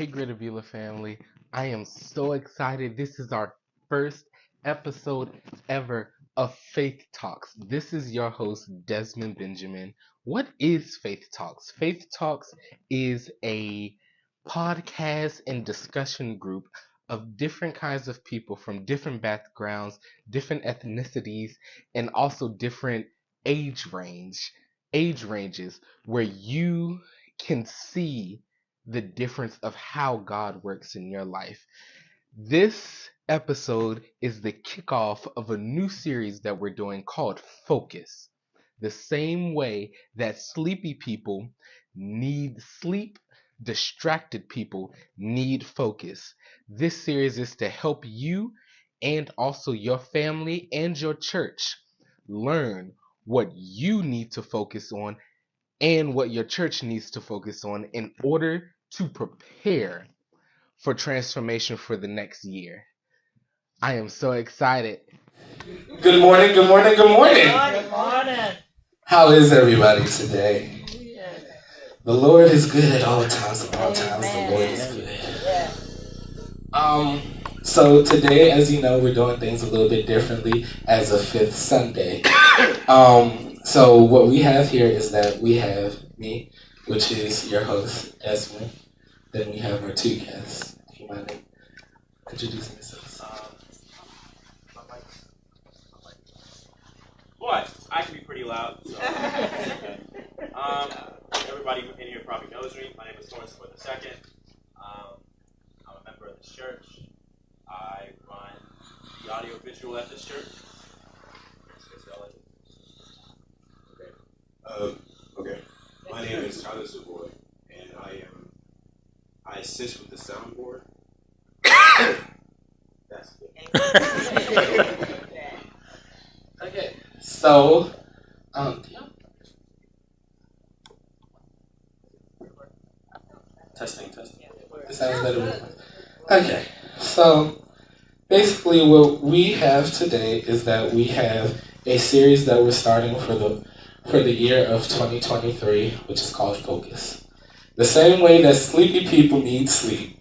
Hey, Greater Beulah family. I am so excited. This is our first episode ever of Faith Talks. This is your host, Desmond Benjamin. What is Faith Talks? Faith Talks is a podcast and discussion group of different kinds of people from different backgrounds, different ethnicities, and also different age ranges where you can see the difference of how God works in your life. This episode is the kickoff of a new series that we're doing called Focus. The same way that sleepy people need sleep, distracted people need focus. This series is to help you and also your family and your church learn what you need to focus on and what your church needs to focus on in order to prepare for transformation for the next year. I am so excited. Good morning, good morning, good morning. Good morning. How is everybody today? The Lord is good at all times. At all times, the Lord is good. So today, as you know, we're doing things a little bit differently as a fifth Sunday. So what we have here is that we have me, which is your host, Desmond. Then we have our two guests. Do you mind introducing yourselves? Boy, I can be pretty loud. So okay. Everybody in here probably knows me. My name is Torrance II. I'm a member of this church. I run the audio visual at this church. Okay. My name is Tyler Savoy, and I assist with the soundboard. That's it. Okay. So, testing. This sounds better. Okay. So, basically, what we have today is that we have a series that we're starting for the year of 2023, which is called Focus. The same way that sleepy people need sleep,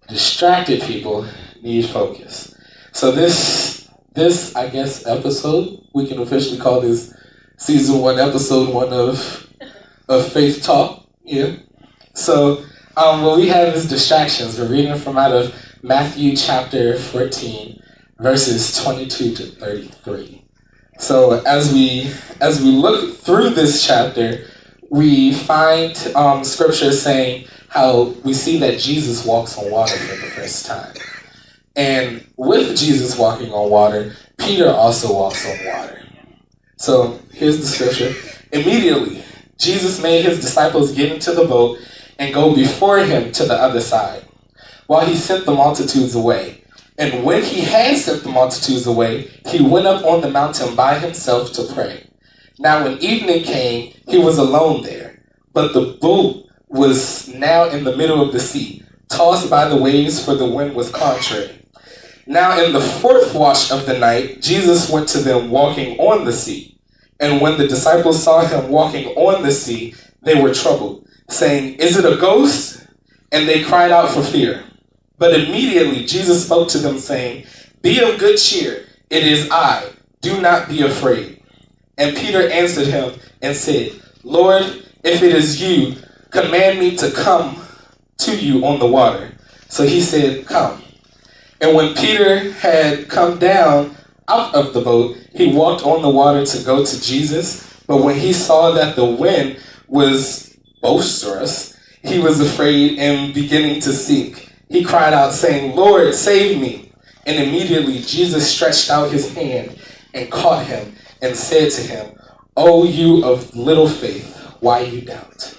distracted people need focus. So this I guess episode, we can officially call this season 1, episode 1 of Faith Talk. Yeah. So what we have is distractions. We're reading from out of Matthew chapter 14, verses 22 to 33. So as we look through this chapter, we find scripture saying how we see that Jesus walks on water for the first time. And with Jesus walking on water, Peter also walks on water. So here's the scripture. Immediately, Jesus made his disciples get into the boat and go before him to the other side, while he sent the multitudes away. And when he had sent the multitudes away, he went up on the mountain by himself to pray. Now when evening came, he was alone there, but the boat was now in the middle of the sea, tossed by the waves, for the wind was contrary. Now in the fourth watch of the night, Jesus went to them walking on the sea. And when the disciples saw him walking on the sea, they were troubled, saying, "Is it a ghost?" And they cried out for fear. But immediately Jesus spoke to them, saying, "Be of good cheer, it is I, do not be afraid." And Peter answered him and said, "Lord, if it is you, command me to come to you on the water." So he said, "Come." And when Peter had come down out of the boat, he walked on the water to go to Jesus. But when he saw that the wind was boisterous, he was afraid and beginning to sink. He cried out, saying, "Lord, save me." And immediately Jesus stretched out his hand and caught him and said to him, "O you of little faith, why you doubt?"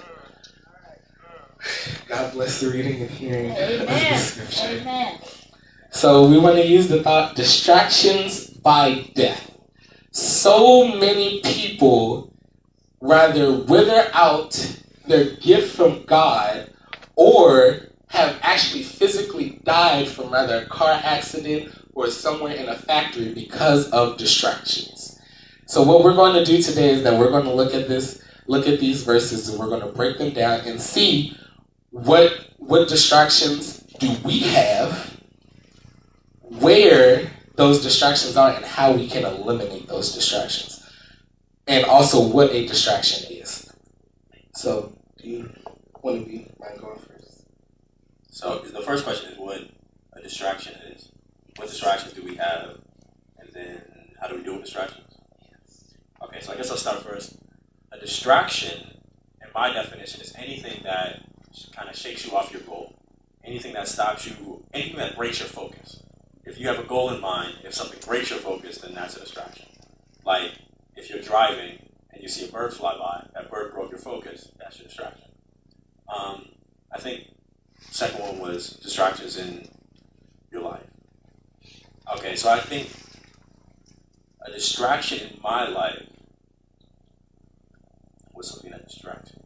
God bless the reading and hearing of the scripture. Amen. So we want to use the thought, distractions by death. So many people rather wither out their gift from God or have actually physically died from rather a car accident or somewhere in a factory because of distractions. So what we're going to do today is that we're going to look at these verses, and we're going to break them down and see what distractions do we have, where those distractions are, and how we can eliminate those distractions, and also what a distraction is. So, do you want to mind going first? So the first question is what a distraction is. What distractions do we have? And then how do we deal with distractions? Okay, so I guess I'll start first. A distraction, in my definition, is anything that kind of shakes you off your goal. Anything that stops you, anything that breaks your focus. If you have a goal in mind, if something breaks your focus, then that's a distraction. Like, if you're driving and you see a bird fly by, that bird broke your focus, that's your distraction. I think the second one was distractions in your life. Okay, so I think a distraction in my life was something that distracts me.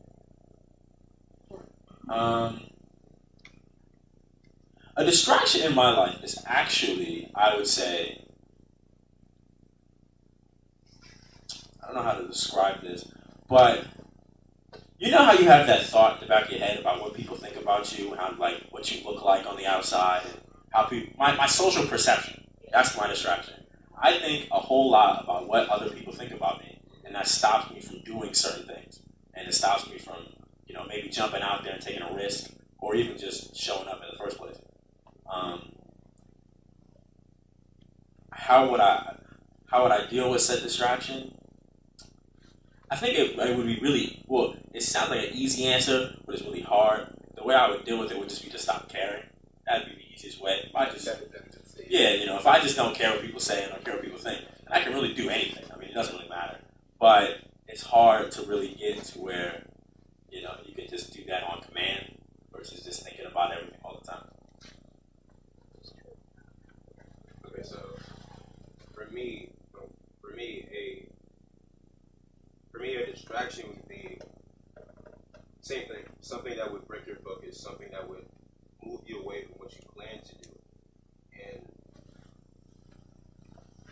A distraction in my life is actually, I would say, I don't know how to describe this, but you know how you have that thought in the back of your head about what people think about you, and how, like, what you look like on the outside, and how people, my social perception, that's my distraction. I think a whole lot about what other people think about me, and that stops me from doing certain things, and it stops me from, maybe jumping out there and taking a risk, or even just showing up in the first place. How would I deal with said distraction? I think it would be really, well, it sounds like an easy answer, but it's really hard. The way I would deal with it would just be to stop caring. That'd be the easiest way. If I just, if I just don't care what people say and don't care what people think, I can really do anything. I mean, it doesn't really matter. But it's hard to really get to where, you can just do that on command versus just thinking about everything all the time. Okay, so for me, a distraction would be same thing. Something that would break your focus, something that would move you away from what you plan to do, and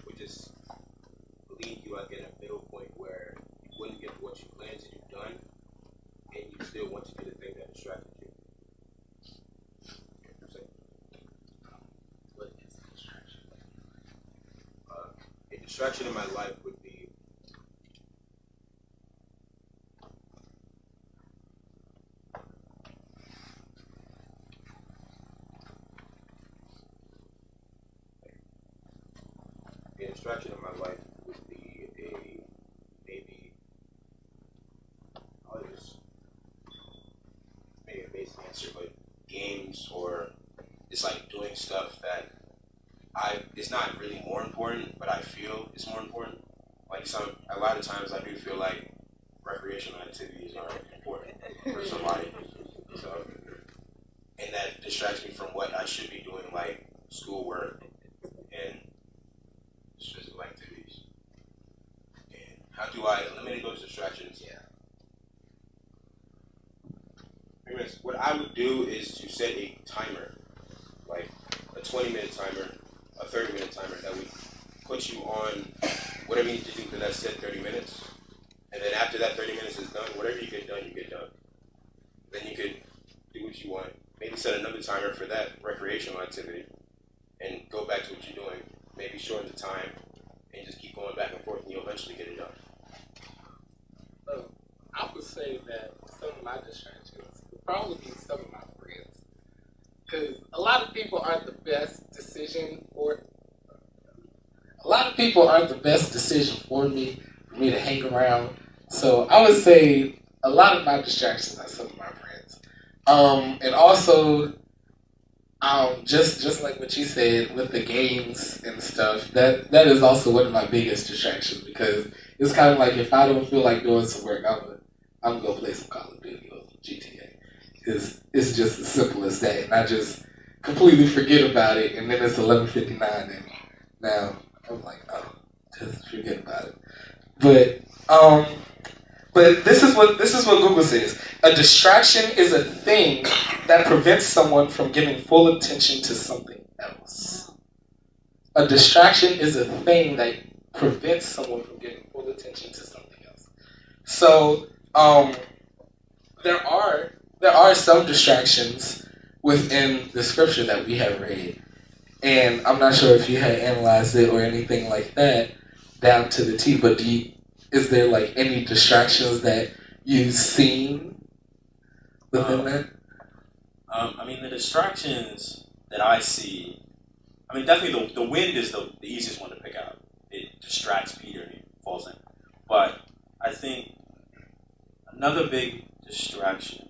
would just leave you like in a middle point where you wouldn't get what you plan to do done, and you still want to do the thing that distracted you. What is a distraction? A distraction in my life would be distraction in my life would be maybe I'll just maybe a basic answer, but games or it's like doing stuff that it's not really more important, but I feel it's more important. Like a lot of times I do feel like recreational activities are important for somebody. So and that distracts me from what I should be doing, like schoolwork and physical activities. And how do I eliminate those distractions? Yeah. Anyways, what I would do is to set a timer, like a 20-minute timer, a 30-minute timer that would put you on whatever you need to do for that set 30 minutes. And then after that 30 minutes is done, whatever you get done, you get done. Then you could do what you want. Maybe set another timer for that recreational activity and go back to what you're doing. Maybe shorten the time and just keep going back and forth and you'll eventually get it done. I would say that some of my distractions would probably be some of my friends. Because a lot of people aren't the best decision for me to hang around. So I would say a lot of my distractions are some of my friends. And also, just like what you said with the games and stuff, that is also one of my biggest distractions, because it's kind of like if I don't feel like doing some work, I'm gonna play some Call of Duty or GTA, because it's just as simple as that, and I just completely forget about it, and then it's 11:59, and now I'm like, oh, just forget about it. But this is what Google says. A distraction is a thing that prevents someone from giving full attention to something else. A distraction is a thing that prevents someone from giving full attention to something else. So there are there are some distractions within the scripture that we have read. And I'm not sure if you had analyzed it or anything like that down to the T, but is there like any distractions that you've seen within that? I mean, the distractions that I see, I mean, definitely the wind is the easiest one to pick out. It distracts Peter and he falls in. But I think another big distraction,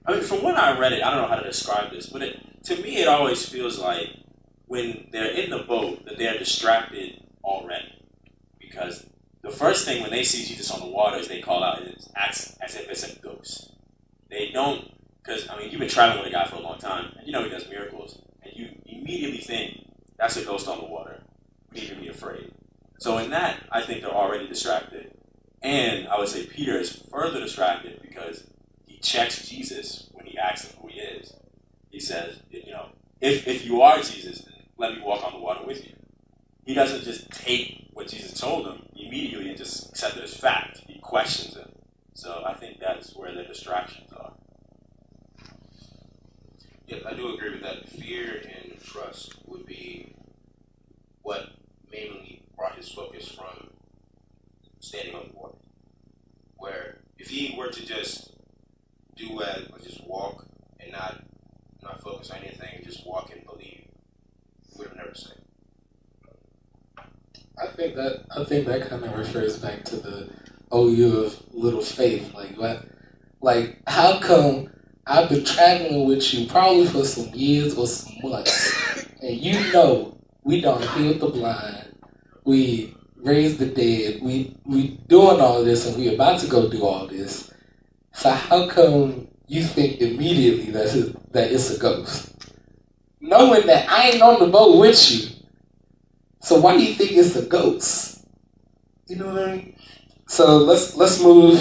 I mean, from when I read it, I don't know how to describe this, but to me it always feels like when they're in the boat that they're distracted already. Because the first thing when they see Jesus on the water is they call out and acts as if it's a ghost. They don't, because, I mean, you've been traveling with a guy for a long time, and you know he does miracles, and you immediately think, that's a ghost on the water. We need to be afraid. So in that, I think they're already distracted. And I would say Peter is further distracted because he checks Jesus when he asks him who he is. He says, you know, if you are Jesus, then let me walk on the water with you. He doesn't just take what Jesus told him immediately and just accept it as fact. He questions it. So I think that's where the distractions are. Yeah, I do agree with that. Fear and trust would be what mainly brought his focus from standing on the water. Where if he were to just do what, or just walk and not focus on anything, just walk and believe, he would have never saved. I think that kind of refers back to the OU of little faith. Like what? Like how come I've been traveling with you probably for some years or some months, and you know we done healed the blind, we raised the dead, we doing all this, and we about to go do all this. So how come you think immediately that it's a ghost, knowing that I ain't on the boat with you? So why do you think it's a ghost? You know what I mean? So let's move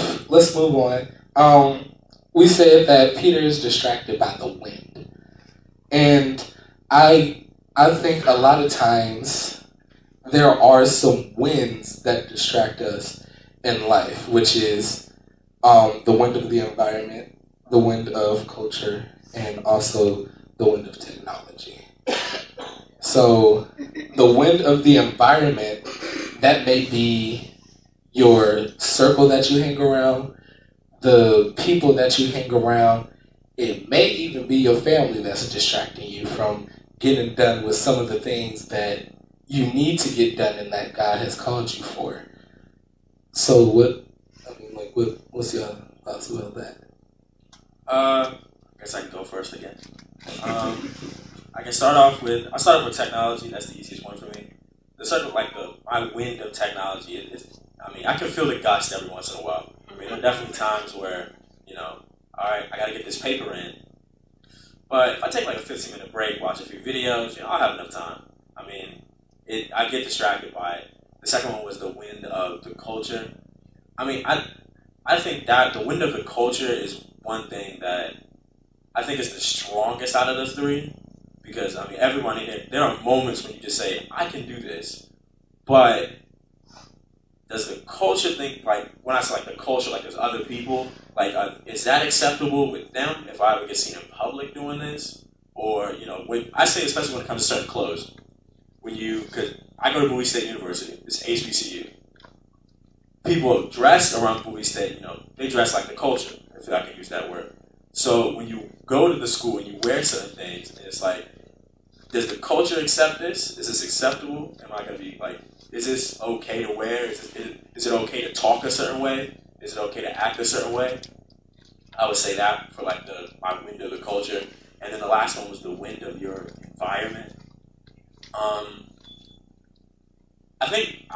on. We said that Peter is distracted by the wind, and I think a lot of times there are some winds that distract us in life, which is the wind of the environment, the wind of culture, and also the wind of technology. So the wind of the environment, that may be your circle that you hang around, the people that you hang around. It may even be your family that's distracting you from getting done with some of the things that you need to get done and that God has called you for. So what's your thoughts about that? I guess I can go first again. I can start off with technology. That's the easiest one for me. The sort of like my wind of technology. I mean, I can feel the gust every once in a while. I mean, there are definitely times where, you know, all right, I got to get this paper in. But if I take like a 15-minute break, watch a few videos, you know, I'll have enough time. I mean, I get distracted by it. The second one was the wind of the culture. I mean, I think that the wind of the culture is one thing that I think is the strongest out of the three. Because, I mean, everyone in there are moments when you just say, I can do this. But does the culture think, like, when I say like the culture, like there's other people, like, is that acceptable with them if I ever get seen in public doing this? Or, you know, I say especially when it comes to certain clothes. Because I go to Bowie State University, it's HBCU. People dress around Bowie State, you know, they dress like the culture, if I can use that word. So when you go to the school and you wear certain things, and it's like, does the culture accept this? Is this acceptable? Am I going to be like, is this okay to wear? Is it okay to talk a certain way? Is it okay to act a certain way? I would say that for like my wind of the culture. And then the last one was the wind of your environment. I think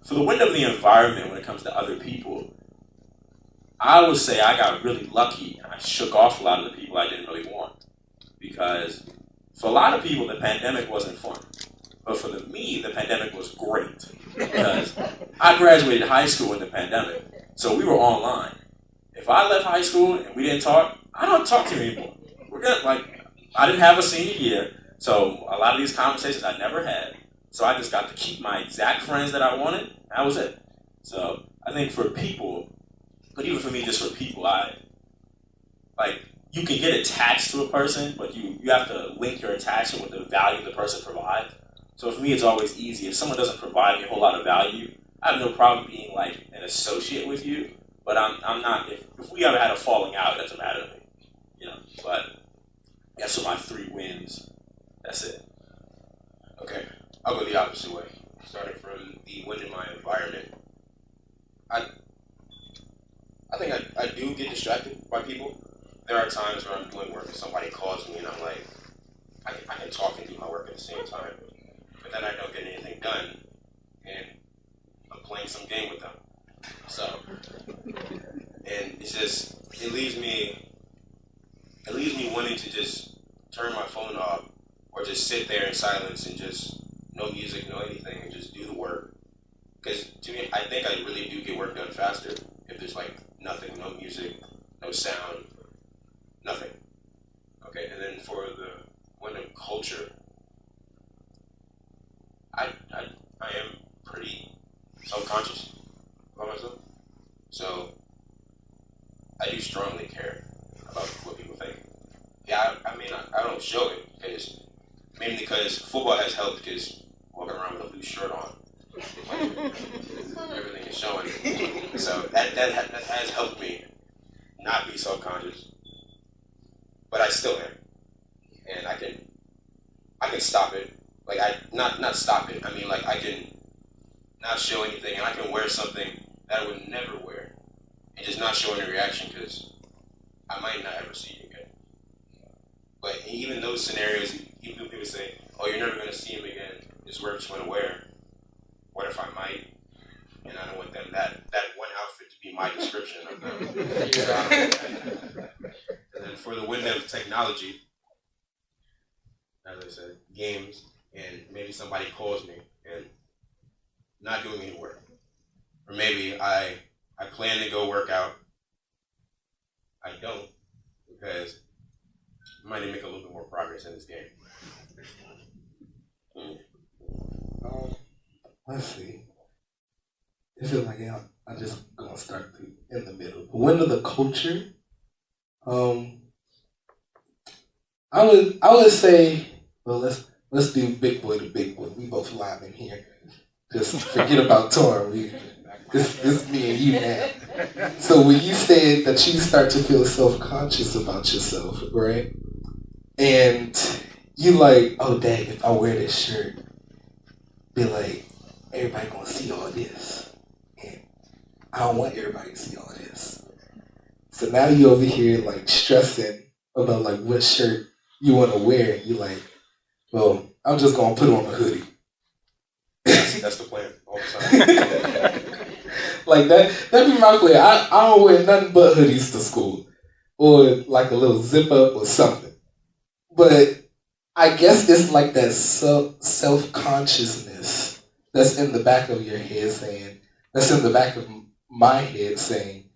for the wind of the environment when it comes to other people, I would say I got really lucky and I shook off a lot of the people I didn't really want. Because for a lot of people, the pandemic wasn't fun. But for me, the pandemic was great. Because I graduated high school in the pandemic. So we were online. If I left high school and we didn't talk, I don't talk to you anymore. We're good. Like, I didn't have a senior year. So a lot of these conversations I never had. So I just got to keep my exact friends that I wanted. That was it. So I think for people, But even for me, just for people, you can get attached to a person, but you have to link your attachment with the value the person provides. So for me, it's always easy. If someone doesn't provide me a whole lot of value, I have no problem being like an associate with you. But I'm not. If we ever had a falling out, it doesn't matter to me, you know. But that's for my 3 wins. That's it. Okay, I'll go the opposite way. Starting from the win in my environment, I think I do get distracted by people. There are times where I'm doing work and somebody calls me and I'm like, I can talk and do my work at the same time, but then I don't get anything done, and I'm playing some game with them. So, and it's just it leaves me wanting to just turn my phone off or just sit there in silence and just no music, no anything, and just do the work. Because to me, I think I really do get work done faster if there's like nothing, no music, no sound, nothing. Okay, and then for the one of culture, I am pretty self-conscious about myself. So I do strongly care about what people think. Yeah, I mean, I don't show it mainly because football has helped because walking around with a loose shirt on, everything is showing. So that has helped me not be self-conscious, but I still am, and I can stop it. Like not stop it. I mean, like I can not show anything, and I can wear something that I would never wear, and just not show any reaction because I might not ever see you again. But even those scenarios, even people say, "Oh, you're never going to see him again. This is where I'm just going to wear." What if I might? And I don't want them that one outfit to be my description of them. So I don't want that. And then for the win of technology, as I said, games, and maybe somebody calls me and not doing any work, or maybe I plan to go work out. I don't because I might need to make a little bit more progress in this game. Let's see. I feel like I'm just gonna start in the middle. The win of the culture. I would say, well, let's do big boy to big boy. We both live in here. Just forget about Torn. This me and you now. So when you said that you start to feel self-conscious about yourself, right? And you like, oh dang, if I wear this shirt, be like, everybody gonna see all this. And I don't want everybody to see all this. So now you over here like stressing about like what shirt you want to wear. You like, well, I'm just gonna put on a hoodie. That's the plan all the time. Like that'd be my plan. I don't wear nothing but hoodies to school, or like a little zip up or something. But I guess it's like that self consciousness that's in the back of your head saying, that's in the back of my head saying,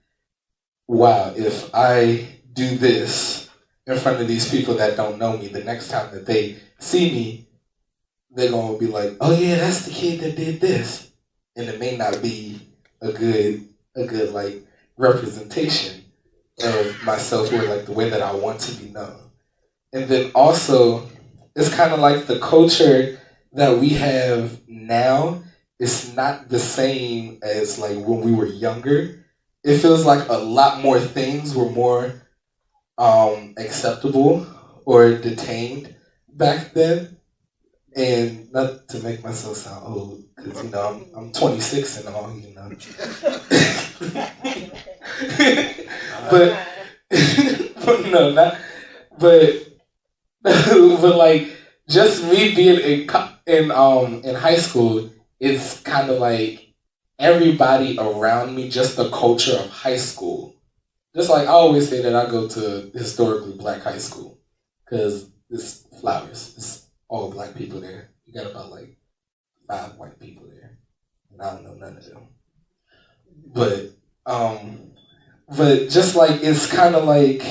wow, if I do this in front of these people that don't know me, the next time that they see me, they're gonna be like, oh yeah, that's the kid that did this. And it may not be a good like representation of myself or like the way that I want to be known. And then also it's kind of like the culture that we have now is not the same as like when we were younger. It feels like a lot more things were more acceptable or detained back then. And not to make myself sound old, because you know I'm 26 and all, you know. but but no, not but but like just me being in high school, it's kind of like everybody around me, just the culture of high school. Just like I always say that I go to historically black high school because it's flowers. It's all black people there. You got about like 5 white people there, and I don't know none of them. But just like it's kind of like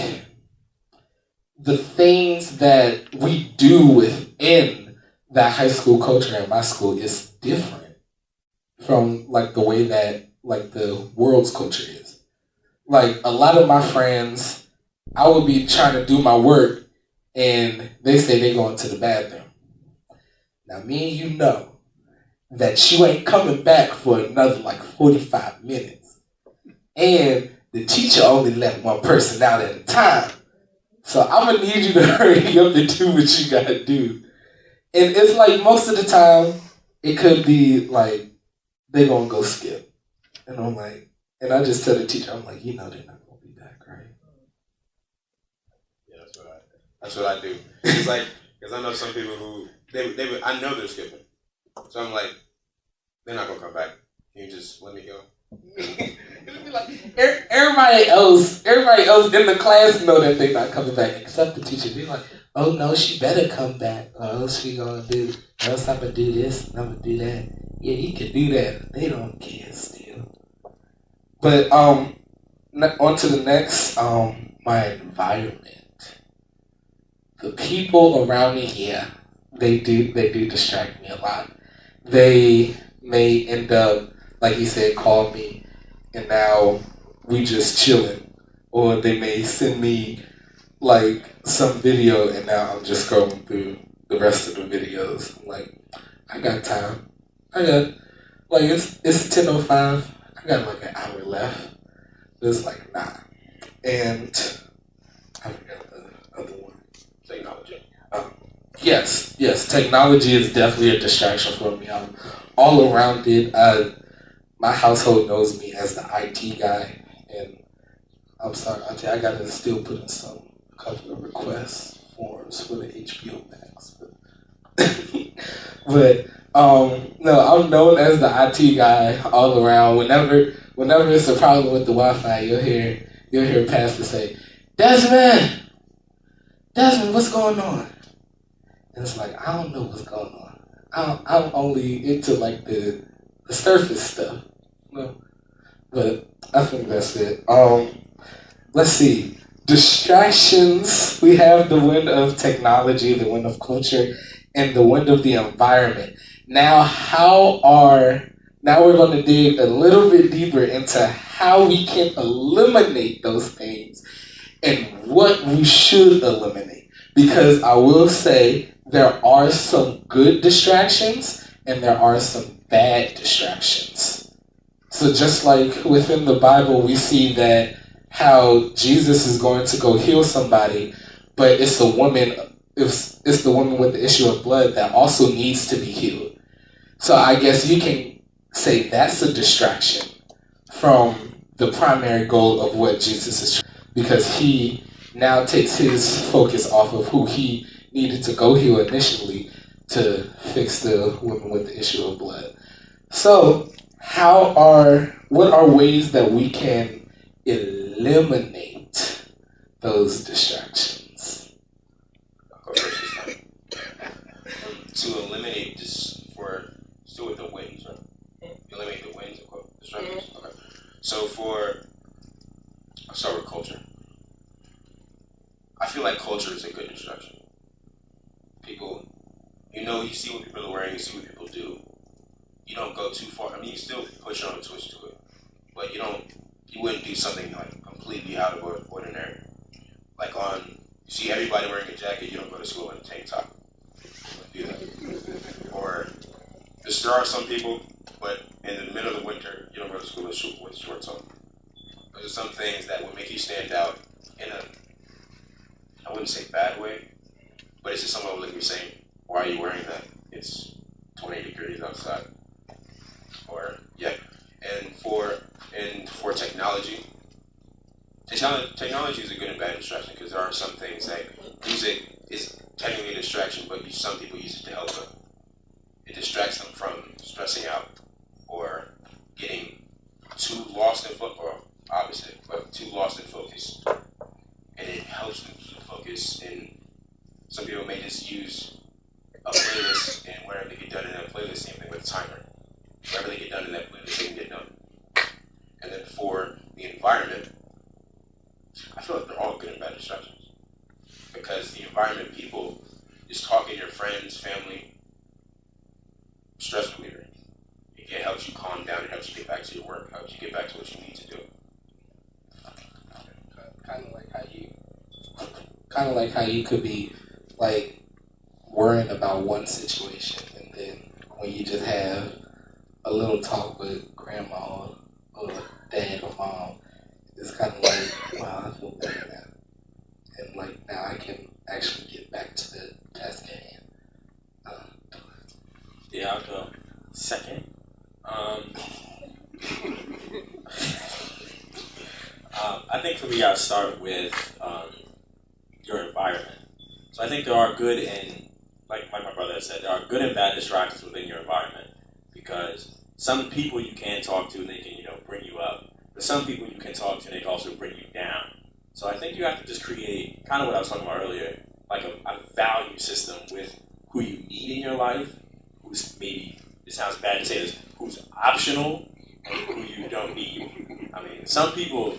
the things that we do within that high school culture at my school is different from like the way that like the world's culture is. like a lot of my friends, I would be trying to do my work and they say they going to the bathroom. Now me and you know that you ain't coming back for another like 45 minutes. And the teacher only let one person out at a time. So I'm gonna need you to hurry up and do what you gotta do. And it's like most of the time, it could be like they gonna go skip. And I'm like, and I just tell the teacher, I'm like, you know they're not gonna be back, right? Yeah, that's what I do. It's like, because I know some people who, I know they're skipping. So I'm like, they're not gonna come back. Can you just let me go? It'll be like everybody else in the class know that they're not coming back except the teacher. They're like, oh no, she better come back, or else she gonna do, or else I'm gonna do this, and I'm gonna do that. Yeah, you can do that. They don't care still. But on to the next. My environment, the people around me. Yeah, they do distract me a lot. They may end up, like he said, call me, and now we just chilling, or they may send me like some video, and now I'm just scrolling through the rest of the videos. I'm like, I got time. I got like it's 10:05. I got like an hour left. It's like nah, and I forgot the other one. Technology. Yes. Technology is definitely a distraction for me. I'm all around it. My household knows me as the IT guy, and I'm sorry, Auntie, I gotta still put in a couple of requests forms for the HBO Max. But no, I'm known as the IT guy all around. Whenever it's a problem with the Wi-Fi, you'll hear Pastor say, Desmond, what's going on? And it's like, I don't know what's going on. I'm only into like the surface stuff. No. But I think that's it. Let's see. Distractions. We have the wind of technology, the wind of culture, and the wind of the environment. Now we're going to dig a little bit deeper into how we can eliminate those things and what we should eliminate. Because I will say there are some good distractions and there are some bad distractions. So just like within the Bible, we see that how Jesus is going to go heal somebody, but it's the woman with the issue of blood that also needs to be healed. So I guess you can say that's a distraction from the primary goal of what Jesus is trying, because he now takes his focus off of who he needed to go heal initially to fix the woman with the issue of blood. So what are ways that we can eliminate those distractions? I'll go first this time. To eliminate this, for still with the wins, right? Eliminate the wins of distractions. Okay. So I'll start with culture. I feel like culture is a good distraction. People, you see what people are wearing, you see what people do. You don't go too far. I mean, you still push on a twist to it, but you wouldn't do something like completely out of ordinary. Like you see everybody wearing a jacket, you don't go to school in a tank top. You wouldn't do that. Or, there are some people, but in the middle of the winter, you don't go to school with shorts on. Those are some things that would make you stand out in I wouldn't say bad way, but it's just someone would look at me saying, why are you wearing that? It's 20 degrees outside. Or, yeah. And for technology is a good and bad distraction, because there are some things like music is technically a distraction, but some people use it to help them. It distracts them from stressing out or getting too lost in too lost in focus. And it helps them keep focus. And some people may just use a playlist, and whatever they get done in that playlist, same thing with a timer. Whatever they get done in that playlist, they can get done. And then for the environment, I feel like they're all good and bad distractions. Because the environment, people, just talking to your friends, family, stress reliever. It helps you calm down, it helps you get back to your work, helps you get back to what you need to do. kind of like how you could be like worrying about one situation, and then when you just have a little talk with grandma or dad or mom, it's kind of like, wow, I feel better now. And like now I can actually get back to the task at hand. Yeah, I'll go second. I think for me, I'll start with your environment. So I think there are good and, like my brother said, there are good and bad distractions within your environment, because some people you can talk to and they can, bring you up. But some people you can talk to and they can also bring you down. So I think you have to just create kind of what I was talking about earlier, like a value system with who you need in your life, who's maybe, it sounds bad to say this, who's optional, and who you don't need. I mean, some people in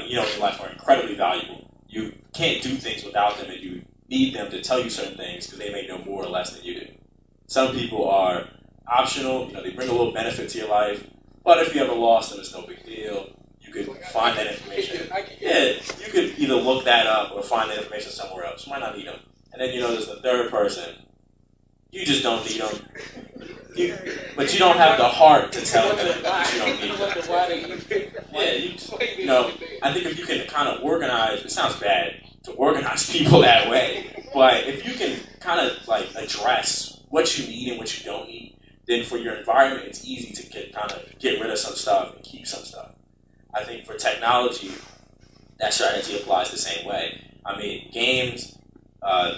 your life are incredibly valuable. You can't do things without them, and you need them to tell you certain things because they may know more or less than you do. Some people are optional, they bring a little benefit to your life, but if you ever lost them, it's no big deal. You could find that information. Yeah, you could either look that up or find that information somewhere else. You might not need them. And then, there's the third person. You just don't need them. But you don't have the heart to tell them that you don't need them. Yeah, I think if you can kind of organize, it sounds bad to organize people that way, but if you can kind of like address what you need and what you don't need, then for your environment, it's easy to get rid of some stuff and keep some stuff. I think for technology, that strategy applies the same way. I mean, games,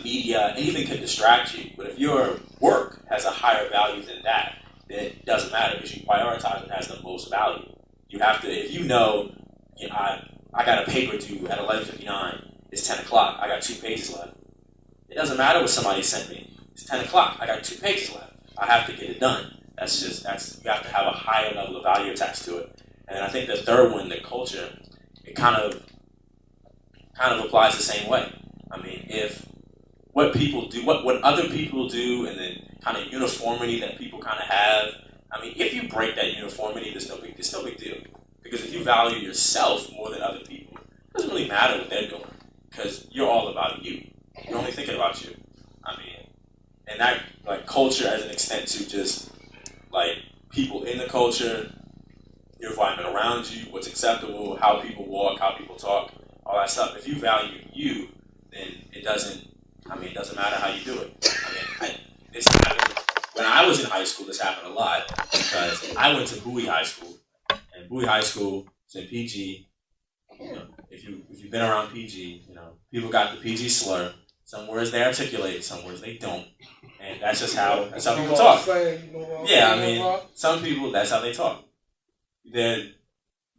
media, anything can distract you, but if your work has a higher value than that, then it doesn't matter because you prioritize what has the most value. You have to, if I got a paper due at 11:59, it's 10 o'clock, I got 2 pages left. It doesn't matter what somebody sent me. It's 10 o'clock, I got 2 pages left. I have to get it done. You have to have a higher level of value attached to it. And I think the third one, the culture, it kind of applies the same way. I mean, if what people do, what other people do, and then kind of uniformity that people kind of have, I mean, if you break that uniformity, it's no big deal. Because if you value yourself more than other people, it doesn't really matter what they're doing, because you're all about you. You're only thinking about you. I mean, and that, like, culture as an extent to just, like, people in the culture, your environment around you, what's acceptable, how people walk, how people talk, all that stuff. If you value you, then it doesn't matter how you do it. I mean, this happened when I was in high school. This happened a lot because I went to Bowie High School, and Bowie High School is in PG. If you've been around PG, people got the PG slur. Some words they articulate, some words they don't, and that's how people talk. Yeah, I mean, some people, that's how they talk. There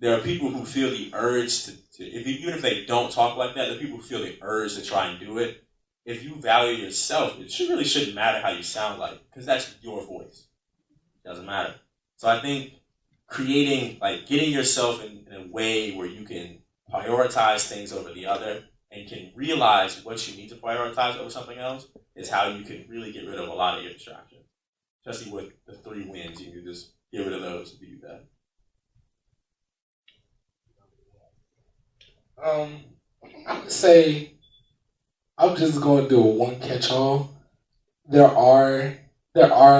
are people who feel the urge to even if they don't talk like that, there are people who feel the urge to try and do it. If you value yourself, it really shouldn't matter how you sound like, because that's your voice. It doesn't matter. So I think getting yourself in a way where you can prioritize things over the other and can realize what you need to prioritize over something else is how you can really get rid of a lot of your distractions. Especially with the 3 wins, you can just get rid of those if you do that. I would say I'm just going to do a one catch-all. There are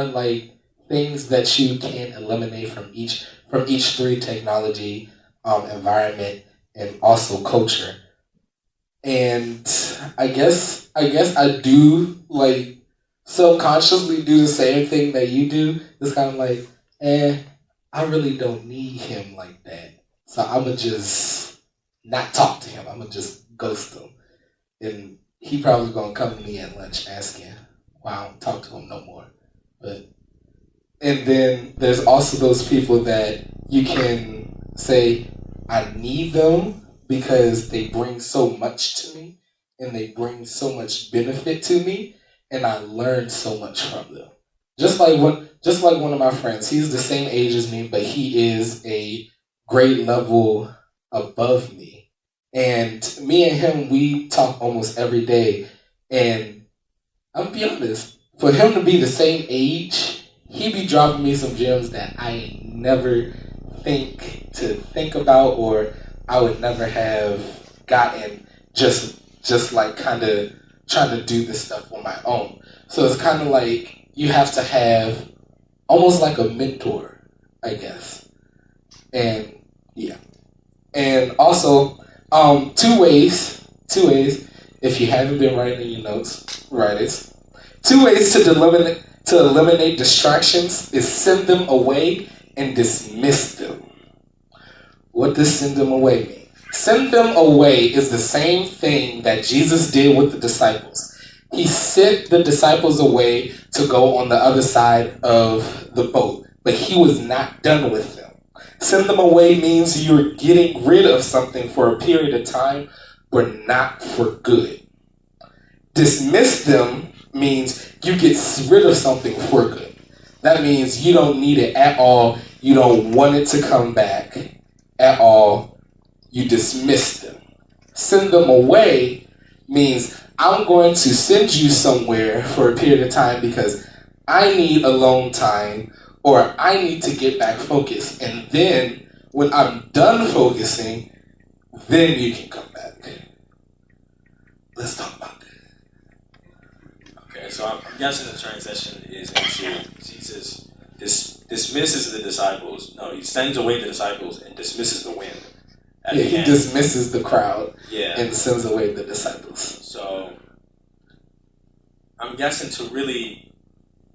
like things that you can eliminate from each 3: technology, environment, and also culture. And I guess I do like subconsciously do the same thing that you do. It's kind of like, I really don't need him like that. So I'ma just not talk to him. I'ma just ghost him. And he probably gonna come to me at lunch asking why I don't talk to him no more. And then there's also those people that you can say, I need them because they bring so much to me and they bring so much benefit to me, and I learn so much from them. Just like one of my friends, he's the same age as me, but he is a grade level above me. And me and him, we talk almost every day. And I'm gonna be honest, for him to be the same age, he be dropping me some gems that I ain't never think about, or I would never have gotten just just like kind of trying to do this stuff on my own. So it's kind of like you have to have almost like a mentor, I guess. And yeah. And also, two ways, if you haven't been writing in your notes, write it. 2 ways to eliminate distractions is send them away and dismiss them. What does send them away mean? Send them away is the same thing that Jesus did with the disciples. He sent the disciples away to go on the other side of the boat, but he was not done with them. Send them away means you're getting rid of something for a period of time, but not for good. Dismiss them means you get rid of something for good. That means you don't need it at all. You don't want it to come back at all. You dismiss them. Send them away means I'm going to send you somewhere for a period of time because I need alone time or I need to get back focused. And then when I'm done focusing, then you can come back. Let's talk about that. Okay, so I'm guessing the transition is into Jesus dismisses the disciples. No, he sends away the disciples and dismisses the wind. He dismisses the crowd and sends away the disciples. So I'm guessing to really,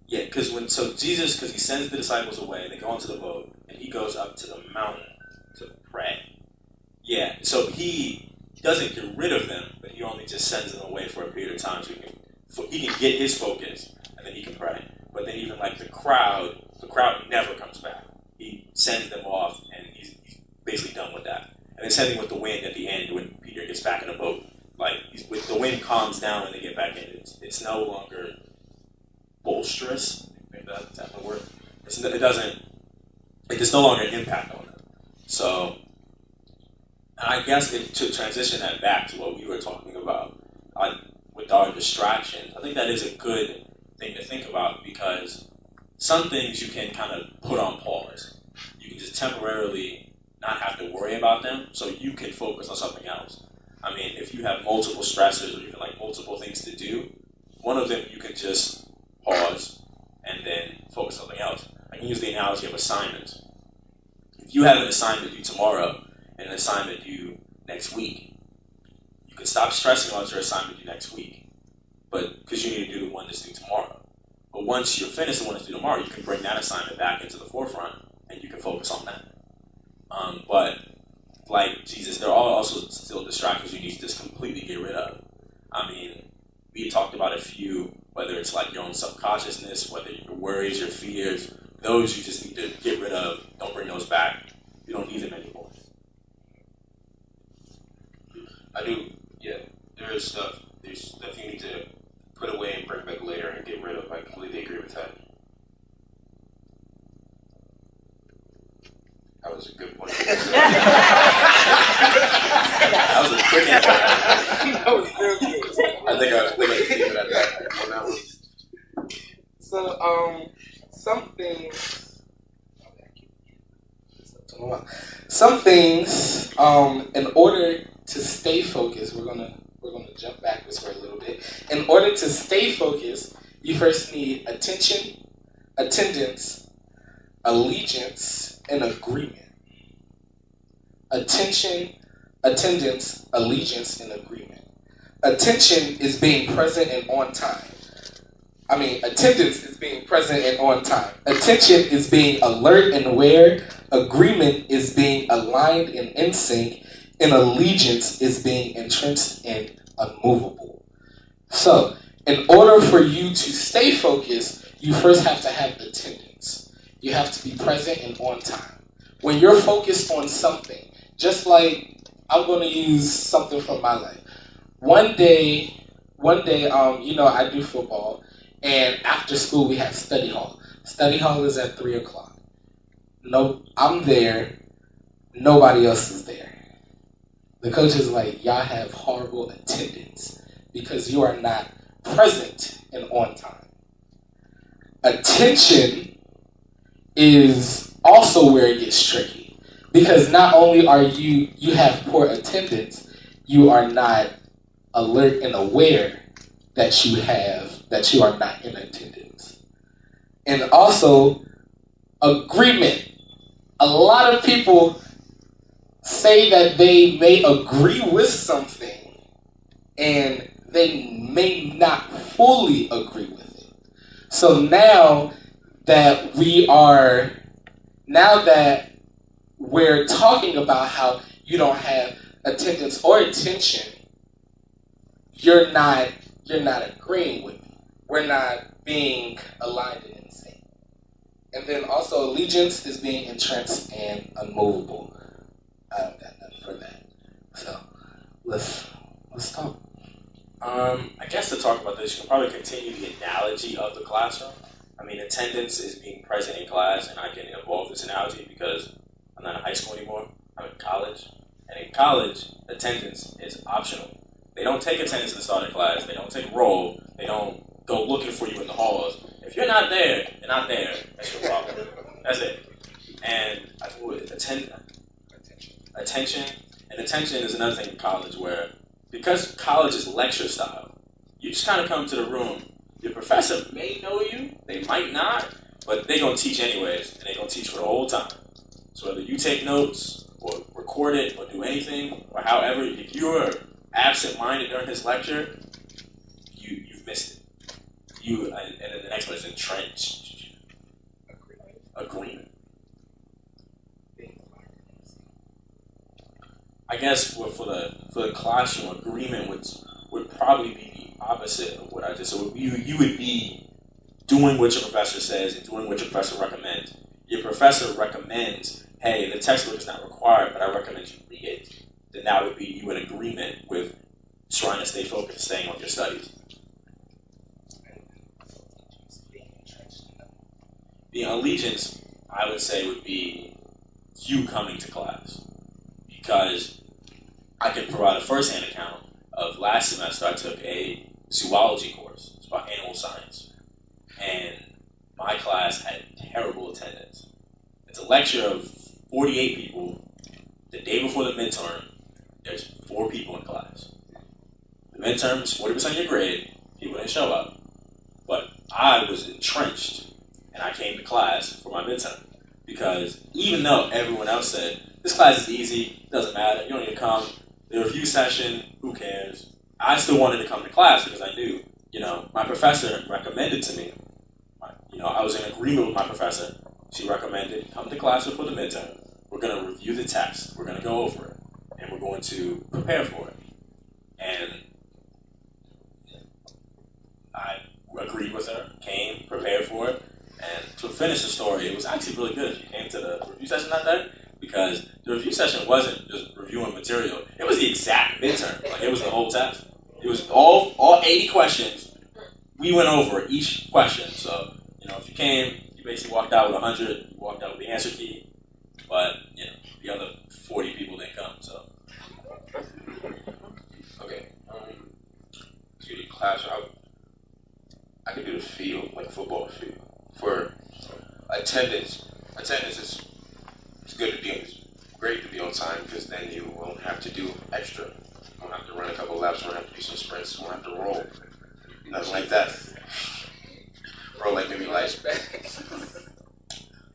because Jesus he sends the disciples away, they go onto the boat, and he goes up to the mountain to pray. Yeah, so he doesn't get rid of them, but he only just sends them away for a period of time so he can get his focus, and then he can pray. But then even like the crowd never comes back. He sends them off, and he's basically done with that. And then same thing with the wind at the end when Peter gets back in the boat. Like with the wind calms down when they get back in. It's no longer boisterous. Maybe that's the word. There's no longer an impact on them. So, and I guess to transition that back to what we were talking about with our distractions, I think that is a good thing to think about because some things you can kind of put on pause. You can just temporarily not have to worry about them, so you can focus on something else. I mean, if you have multiple stressors or even like multiple things to do, one of them you can just pause and then focus on something else. I can use the analogy of assignments. If you have an assignment due tomorrow and an assignment due next week, you can stop stressing about your assignment due next week, but because you need to do the one that's due tomorrow. But once you're finished the one that's due tomorrow, you can bring that assignment back into the forefront and you can focus on that. But like Jesus, there are also still distractions you need to just completely get rid of. I mean, we talked about a few, whether it's like your own subconsciousness, whether your worries, your fears, those you just need to get rid of. Don't bring those back. You don't need them anymore. I do, there's stuff you need to put away and bring back later and get rid of. I completely agree with that. That was a good point. That was a quick answer. That was real good. I think I leave it at that on that one. So, some things, in order to stay focused, we're gonna jump backwards for a little bit. In order to stay focused, you first need attention, attendance, allegiance, and agreement. Attention, attendance, allegiance, and agreement. Attention is being present and on time. Attendance is being present and on time. Attention is being alert and aware. Agreement is being aligned and in sync. And allegiance is being entrenched and unmovable. So, in order for you to stay focused, you first have to have attendance. You have to be present and on time. When you're focused on something, just like I'm going to use something from my life. One day, I do football, and after school we have study hall. Study hall is at 3:00. No, I'm there. Nobody else is there. The coach is like, y'all have horrible attendance because you are not present and on time. Attention is also where it gets tricky because not only are you have poor attendance, you are not alert and aware that you are not in attendance. And also, agreement. A lot of people say that they may agree with something and they may not fully agree with it. So now that we're talking about how you don't have attendance or attention, you're not agreeing with me. We're not being aligned and in sync. And then also allegiance is being entrenched and unmovable. I don't got nothing for that. So let's talk. I guess to talk about this, you can probably continue the analogy of the classroom. I mean, attendance is being present in class, and I can evolve this analogy because I'm not in high school anymore. I'm in college. And in college, attendance is optional. They don't take attendance at the start of class. They don't take roll. They don't go looking for you in the halls. If you're not there, you're not there. That's your problem. That's it. And I think attention. And attention is another thing in college where, because college is lecture style, you just kind of come to the room. Your professor may know you, they might not, but they're going to teach anyways, and they're going to teach for the whole time. So whether you take notes or record it or do anything, or however, if you're absent-minded during his lecture, you've missed it. And then the next one is entrenched. Agreement. I guess for the classroom, agreement would probably be the opposite of what I just said. So you would be doing what your professor says and doing what your professor recommends. Your professor recommends, hey, the textbook is not required, but I recommend you read it. Then that would be you in agreement with trying to stay focused and staying on your studies. The allegiance, I would say, would be you coming to class. Because I can provide a first-hand account of last semester I took a zoology course. It's about animal science. And my class had terrible attendance. It's a lecture of 48 people. The day before the midterm, there's 4 people in class. The midterm is 40% of your grade. People didn't show up. But I was entrenched, and I came to class for my midterm. Because even though everyone else said, this class is easy, doesn't matter, you don't need to come, the review session, who cares? I still wanted to come to class because I knew, my professor recommended to me, I was in agreement with my professor. She recommended, come to class before the midterm. We're going to review the text. We're going to go over it. And we're going to prepare for it. And I agreed with her, came, prepared for it. And to finish the story, it was actually really good if you came to the review session that day, because the review session wasn't just reviewing material. It was the exact midterm. Like, it was the whole test. It was all 80 questions. We went over each question. So, if you came, you basically walked out with 100. You walked out with the answer key. But, the other 40 people didn't come, so. Okay. To the classroom, I could do the field, like football field. For attendance is it's good to be it's great to be on time because then you won't have to do extra. You won't have to run a couple laps, won't have to do some sprints, won't have to roll. Nothing like that. Roll like maybe like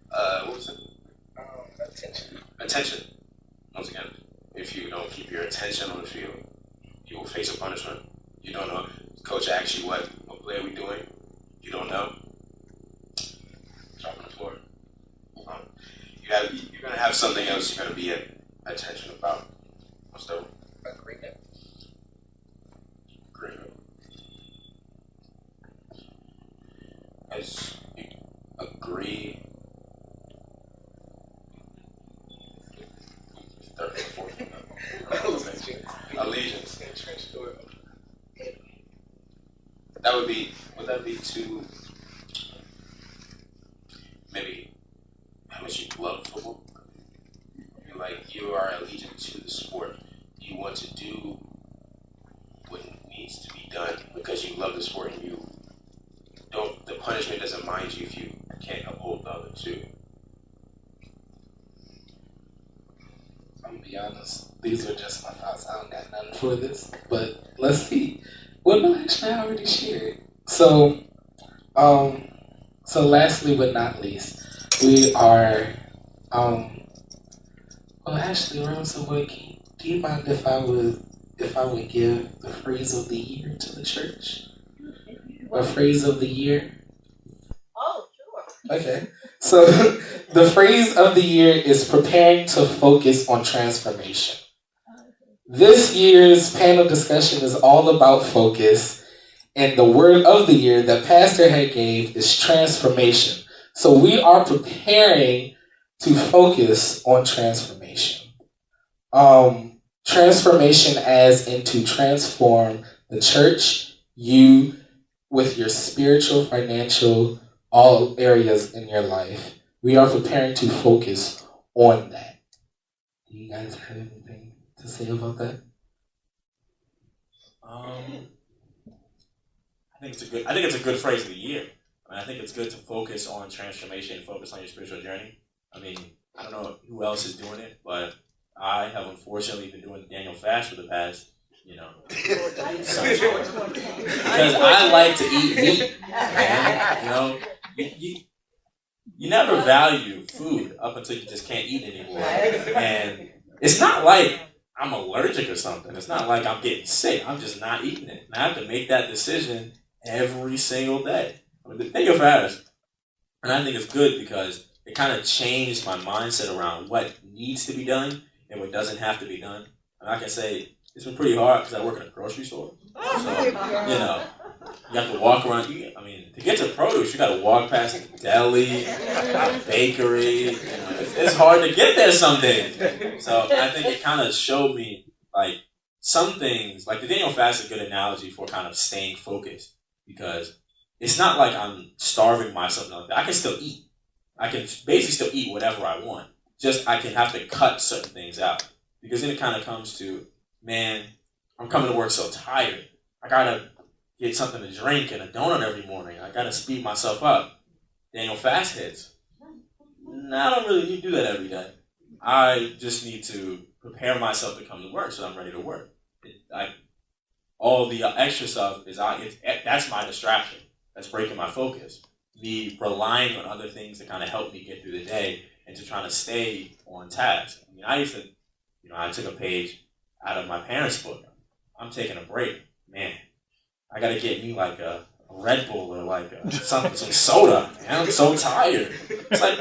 what was it? Attention. Once again, if you don't keep your attention on the field, you will face a punishment. You don't know. Coach asks you what play are we doing? You don't know. Drop on the floor. You're gonna have something else you're gonna be at attention about. What's the agreement? As agree. Third, fourth. Allegiance. Would that be too? Maybe how much you love football? Like you are allegiant to the sport. You want to do what needs to be done because you love the sport and you don't. The punishment doesn't mind you if you can't uphold the other two. I'm gonna be honest. these were just my thoughts. I don't got nothing for this, but let's see. Well, no, actually, I already shared. So, lastly but not least, we are, well, actually, Rosa, do you mind if I would give the phrase of the year to the church? A phrase of the year? Oh, sure. Okay. So, the phrase of the year is preparing to focus on transformation. This year's panel discussion is all about focus, and the word of the year that Pastor had gave is transformation. So we are preparing to focus on transformation. Transformation as in to transform the church, you, with your spiritual, financial, all areas in your life. We are preparing to focus on that. Do you guys have anything to say about that? I think it's a good phrase of the year. I think it's good to focus on transformation, focus on your spiritual journey. I mean, I don't know who else is doing it, but I have unfortunately been doing the Daniel fast for the past, because I like to eat meat, man. You never value food up until you just can't eat anymore. And it's not like I'm allergic or something. It's not like I'm getting sick. I'm just not eating it. And I have to make that decision every single day. Think of fast. And I think it's good because it kind of changed my mindset around what needs to be done and what doesn't have to be done. And I can say it's been pretty hard because I work in a grocery store. So, you have to walk around. To get to produce, you got to walk past a deli, a bakery. It's hard to get there some days. So I think it kind of showed me, like, some things, like the Daniel fast is a good analogy for kind of staying focused because it's not like I'm starving myself. Like that. I can still eat. I can basically still eat whatever I want. Just I can have to cut certain things out because then it kind of comes to, man, I'm coming to work so tired. I gotta get something to drink and a donut every morning. I gotta speed myself up. Daniel fast hits. I don't really need to do that every day. I just need to prepare myself to come to work so I'm ready to work. All the extra stuff that's my distraction. That's breaking my focus. Me relying on other things to kind of help me get through the day and to try to stay on task. I used to, I took a page out of my parents' book. I'm taking a break. Man, I got to get me like a Red Bull or like some soda. Man, I'm so tired. It's like,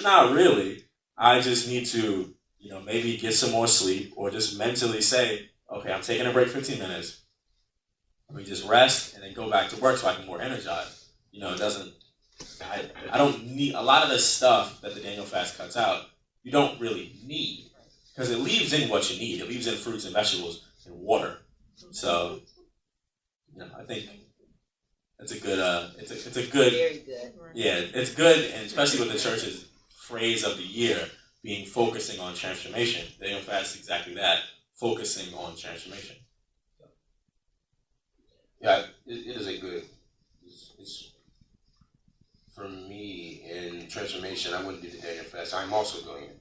not really. I just need to, maybe get some more sleep or just mentally say, okay, I'm taking a break 15 minutes. Let me just rest and then go back to work so I can be more energized. It doesn't, I don't need, a lot of the stuff that the Daniel fast cuts out, you don't really need. Because it leaves in what you need. It leaves in fruits and vegetables and water. So, I think it's a good, it's a good, very good. Yeah, it's good, and especially with the church's phrase of the year being focusing on transformation. The Daniel fast is exactly that, focusing on transformation. Yeah, it is a good. It's for me in transformation. I wouldn't do the Daniel fast. I'm also doing it.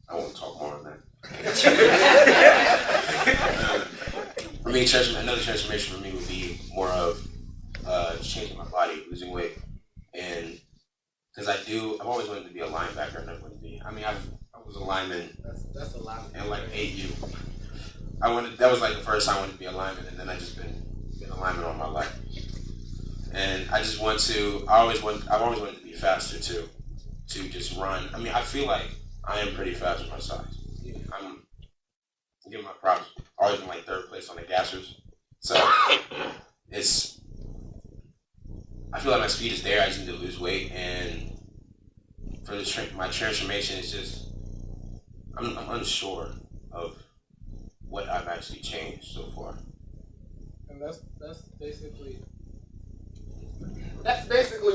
I won't talk more on that. For me, another transformation for me would be more of changing my body, losing weight, and because I've always wanted to be a linebacker. I never wanted to be. I was a lineman. That's a lot. And like AU, that was like the first time I wanted to be a lineman, and then I just been a lineman all my life. And I just I've always wanted to be faster too, to just run. I feel like I am pretty fast for my size. I'm giving my props. Always been like third place on the gassers. So I feel like my speed is there. I just need to lose weight, and for my transformation is just I'm unsure of what I've actually changed so far. And that's basically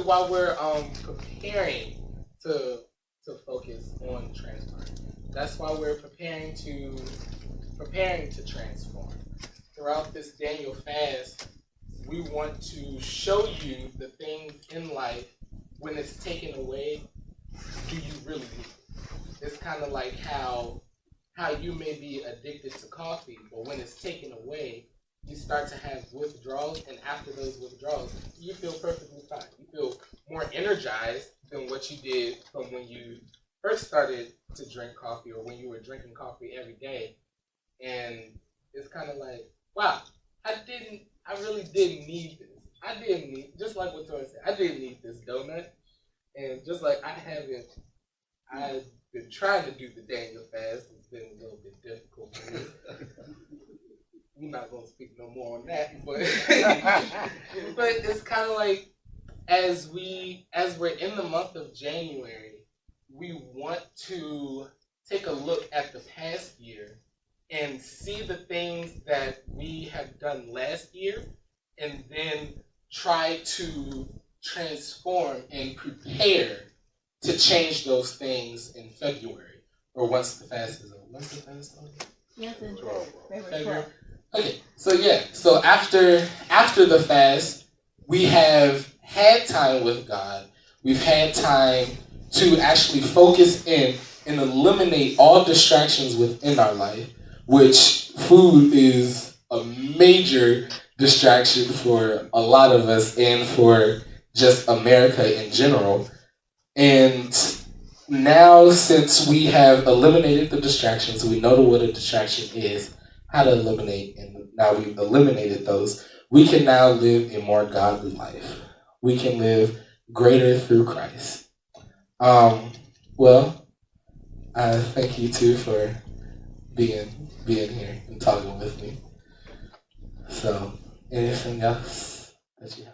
why we're preparing to focus on transform. That's why we're preparing to transform. Throughout this Daniel fast, we want to show you the things in life when it's taken away, do you really need it? It's kind of like how how you may be addicted to coffee, but when it's taken away, you start to have withdrawals, and after those withdrawals, you feel perfectly fine. You feel more energized than what you did from when you first started to drink coffee or when you were drinking coffee every day. And it's kind of like, wow, I really didn't need this. I didn't need, just like what Tori said, I didn't need this donut. And just like I've been trying to do the Daniel fast. It's been a little bit difficult for me. We're not going to speak no more on that, but but it's kind of like as we're in the month of January, we want to take a look at the past year and see the things that we have done last year, and then try to transform and prepare to change those things in February or once the fast is over. When's the fast over? February. Okay, so after the fast, we have had time with God. We've had time to actually focus in and eliminate all distractions within our life, which food is a major distraction for a lot of us and for just America in general. And now, since we have eliminated the distractions, we know what a distraction is, how to eliminate, and now we've eliminated those, we can now live a more godly life. We can live greater through Christ. Well, I thank you too for being here and talking with me. So, anything else that you have?